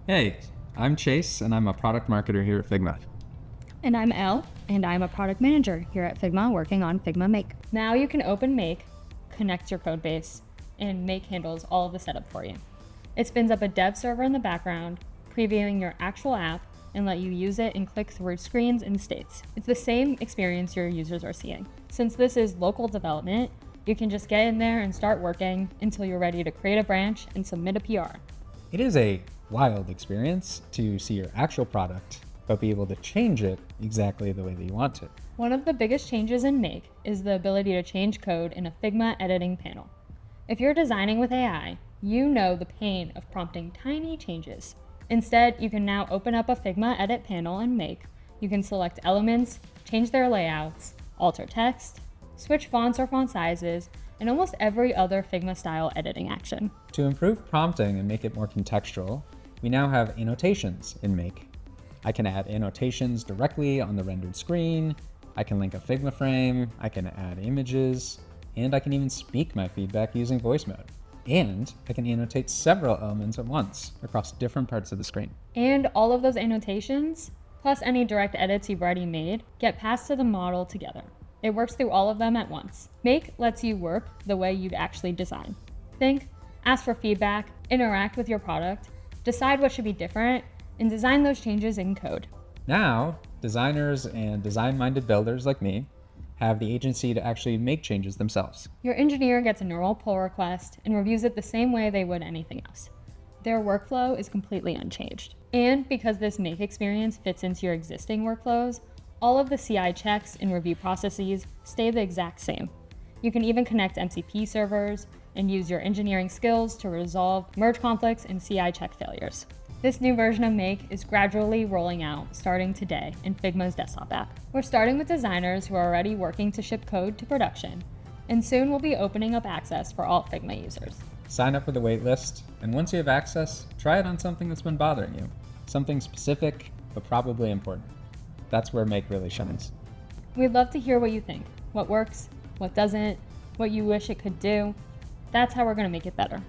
Hey, I'm Chase, and I'm a product marketer here at Figma. And I'm Elle, and I'm a product manager here at Figma working on Figma Make. Now you can open Make, connect your code base, and Make handles all of the setup for you. It spins up a dev server in the background, previewing your actual app, and let you use it and click through screens and states. It's the same experience your users are seeing. Since this is local development, you can just get in there and start working until you're ready to create a branch and submit a PR. It is a wild experience to see your actual product, but be able to change it exactly the way that you want it. One of the biggest changes in Make is the ability to change code in a Figma editing panel. If you're designing with AI, you know the pain of prompting tiny changes. Instead, you can now open up a Figma edit panel in Make. You can select elements, change their layouts, alter text, switch fonts or font sizes, and almost every other Figma style editing action. To improve prompting and make it more contextual, we now have annotations in Make. I can add annotations directly on the rendered screen, I can link a Figma frame, I can add images, and I can even speak my feedback using voice mode. And I can annotate several elements at once across different parts of the screen. And all of those annotations, plus any direct edits you've already made, get passed to the model together. It works through all of them at once. Make lets you work the way you'd actually design. Think, ask for feedback, interact with your product, decide what should be different, and design those changes in code. Now, designers and design-minded builders like me have the agency to actually make changes themselves. Your engineer gets a neural pull request and reviews it the same way they would anything else. Their workflow is completely unchanged. And because this Make experience fits into your existing workflows, all of the CI checks and review processes stay the exact same. You can even connect MCP servers and use your engineering skills to resolve merge conflicts and CI check failures. This new version of Make is gradually rolling out starting today in Figma's desktop app. We're starting with designers who are already working to ship code to production, and soon we'll be opening up access for all Figma users. Sign up for the waitlist, and once you have access, try it on something that's been bothering you. Something specific, but probably important. That's where Make really shines. We'd love to hear what you think. What works, what doesn't, what you wish it could do. That's how we're going to make it better.